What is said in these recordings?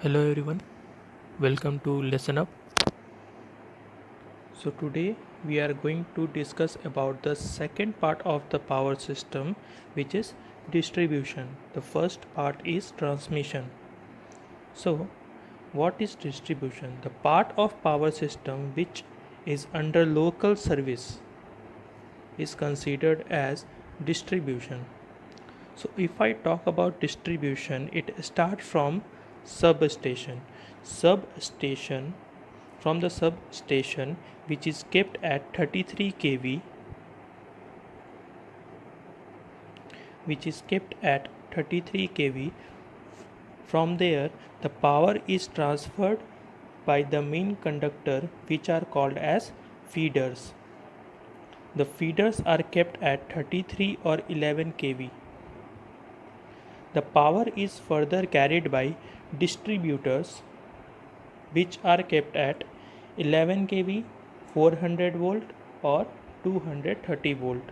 Hello everyone, welcome to Listen Up. So today we are going to discuss about the second part of the power system, which is distribution. The first part is transmission. So what is distribution? The part of power system which is under local service is considered as distribution. So if I talk about distribution, it starts from substation. Substation from the substation which is kept at 33 kV, which is kept at 33 kV. From there the power is transferred by the main conductor, which are called as feeders. The feeders are kept at 33 or 11 kV. The power is further carried by distributors, which are kept at 11 kV, 400 volt or 230 volt.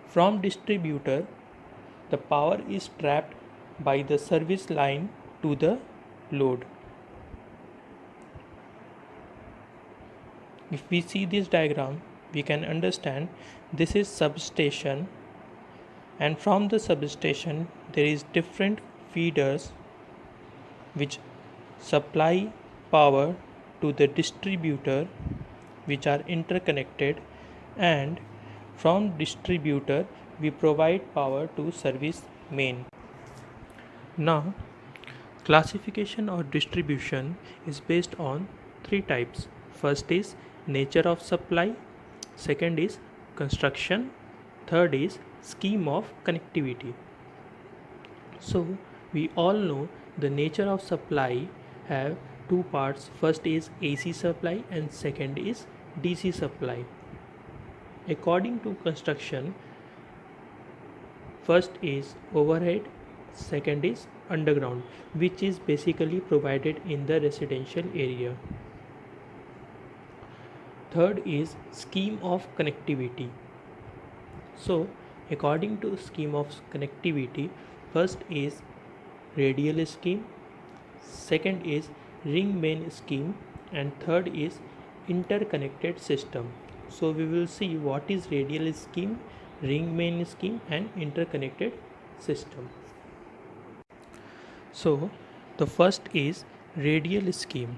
From distributor, the power is trapped by the service line to the load. If we see this diagram, we can understand this is substation, and from the substation there is different feeders which supply power to the distributor, which are interconnected, and from distributor we provide power to service main. Now classification or distribution is based on three types. First is nature of supply, second is construction, third is scheme of connectivity. So we all know the nature of supply have two parts. First is AC supply and second is DC supply. According to construction, first is overhead, second is underground, which is basically provided in the residential area. Third is scheme of connectivity. So according to scheme of connectivity, first is radial scheme, second is ring main scheme, and third is interconnected system. So we will see what is radial scheme, ring main scheme and interconnected system. So the first is radial scheme.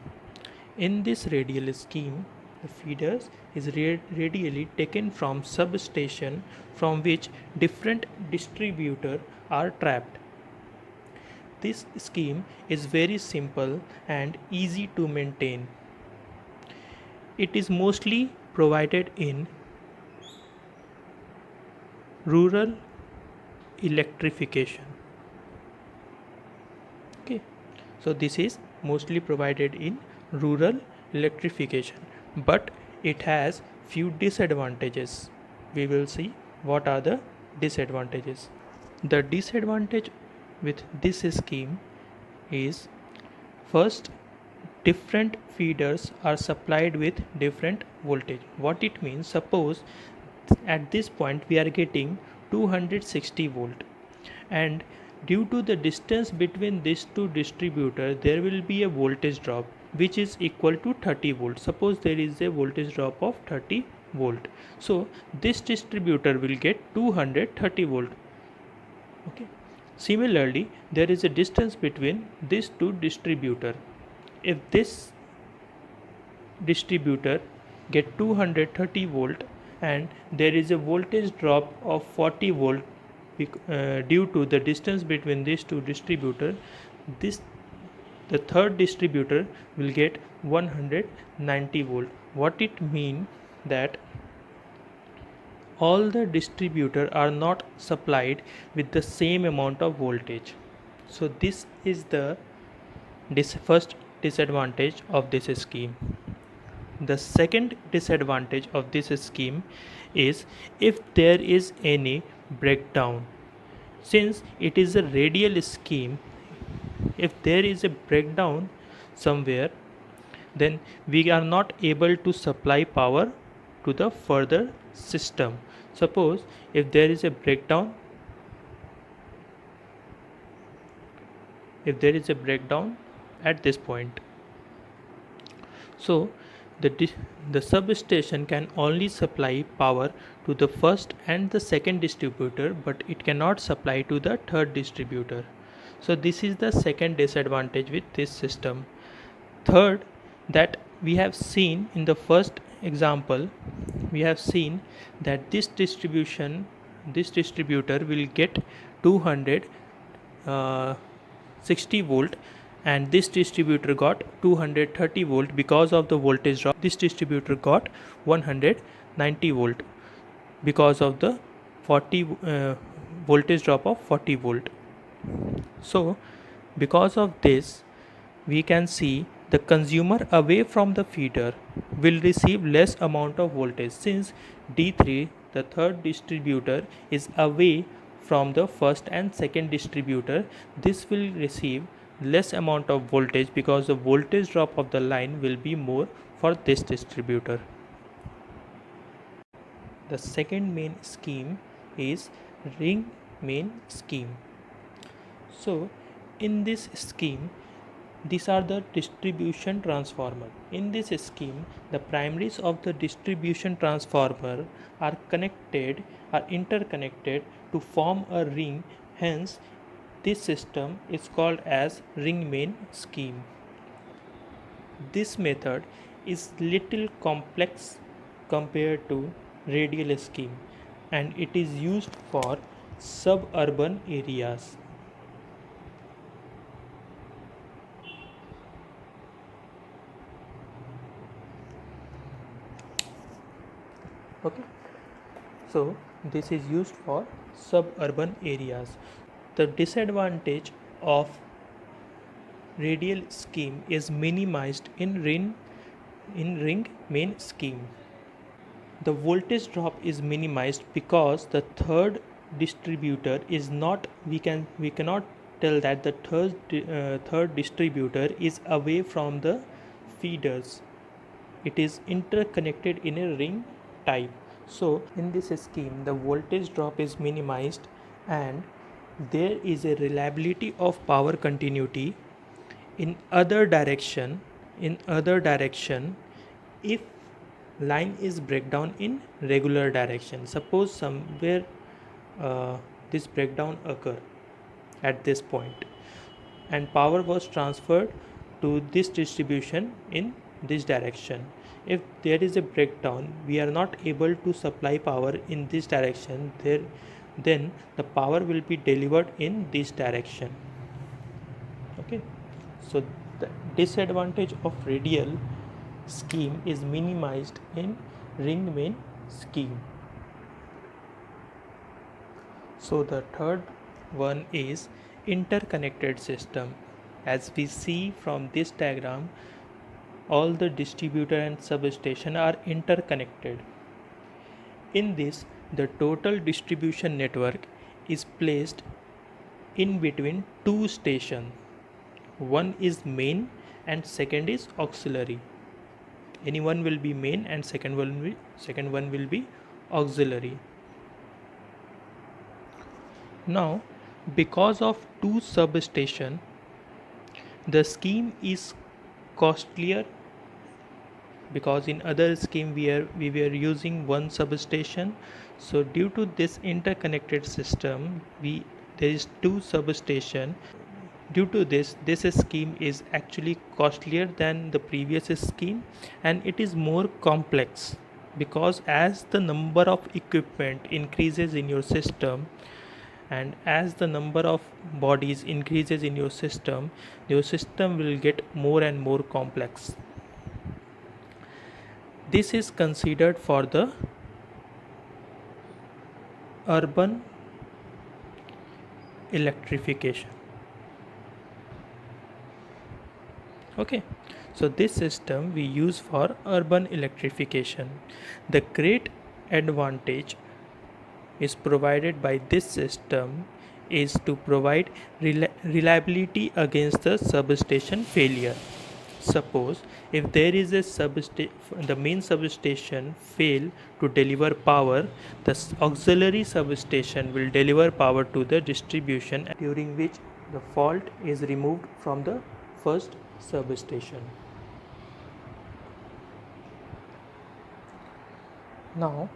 In this radial scheme, the feeders is radially taken from substation from which different distributors are trapped. This scheme is very simple and easy to maintain. It is mostly provided in rural electrification. Okay, so this is mostly provided in rural electrification, but it has few disadvantages. We will see what are the disadvantages. The disadvantage with this scheme is, first, different feeders are supplied with different voltage. What it means, suppose at this point we are getting 260 volt, and due to the distance between these two distributors there will be a voltage drop which is equal to 30 volt. Suppose there is a voltage drop of 30 volt, so this distributor will get 230 volt. Okay, similarly there is a distance between these two distributor. If this distributor get 230 volt and there is a voltage drop of 40 volt due to the distance between these two distributors, this the third distributor will get 190 volt. What it mean that all the distributors are not supplied with the same amount of voltage. So this is the first disadvantage of this scheme. The second disadvantage of this scheme is if there is any breakdown. Since it is a radial scheme, if there is a breakdown somewhere, then we are not able to supply power to the further system. Suppose if there is a breakdown if there is a breakdown at this point. So the substation can only supply power to the first and the second distributor, but it cannot supply to the third distributor. So this is the second disadvantage with this system. Third, that we have seen in the first example, we have seen that this distributor will get 260 volt, and this distributor got 230 volt. Because of the voltage drop, this distributor got 190 volt because of the 40 voltage drop of 40 volt. So because of this, we can see the consumer away from the feeder will receive less amount of voltage, since D3, the third distributor, is away from the first and second distributor. This will receive less amount of voltage because the voltage drop of the line will be more for this distributor. The second main scheme is ring main scheme. So in this scheme, these are the distribution transformer. In this scheme, the primaries of the distribution transformer are interconnected to form a ring. Hence, this system is called as ring main scheme. This method is little complex compared to radial scheme, and it is used for suburban areas. Okay, so this is used for suburban areas. The disadvantage of radial scheme is minimized in ring main scheme. The voltage drop is minimized because the third distributor is not, we cannot tell that the third distributor is away from the feeders. It is interconnected in a ring type. So in this scheme, the voltage drop is minimized, and there is a reliability of power continuity. In other direction, if line is breakdown in regular direction, suppose somewhere this breakdown occur at this point, and power was transferred to this distribution in this direction. If there is a breakdown, we are not able to supply power in this direction, then the power will be delivered in this direction. Okay, so the disadvantage of radial scheme is minimized in ring main scheme. So the third one is interconnected system. As we see from this diagram, all the distributor and substation are interconnected. In this, the total distribution network is placed in between two stations. One is main and second is auxiliary. Any one will be main and second one will be auxiliary. Now, because of two substation, the scheme is costlier, because in other scheme we were using one substation. So due to this interconnected system, there is two substation. Due to this scheme is actually costlier than the previous scheme, and it is more complex, because as the number of equipment increases in your system, and as the number of bodies increases in your system will get more and more complex. This is considered for the urban electrification. Okay, so this system we use for urban electrification. The great advantage is provided by this system is to provide reliability against the substation failure. Suppose if there is the main substation fail to deliver power, the auxiliary substation will deliver power to the distribution, during which the fault is removed from the first substation. Now,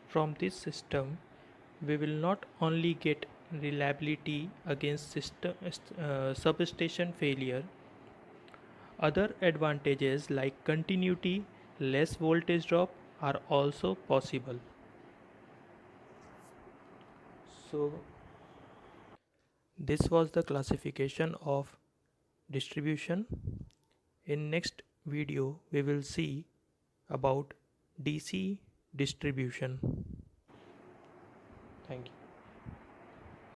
from this system, we will not only get reliability against substation failure, other advantages like continuity, less voltage drop are also possible. So, this was the classification of distribution. In next video, we will see about DC distribution. Thank you.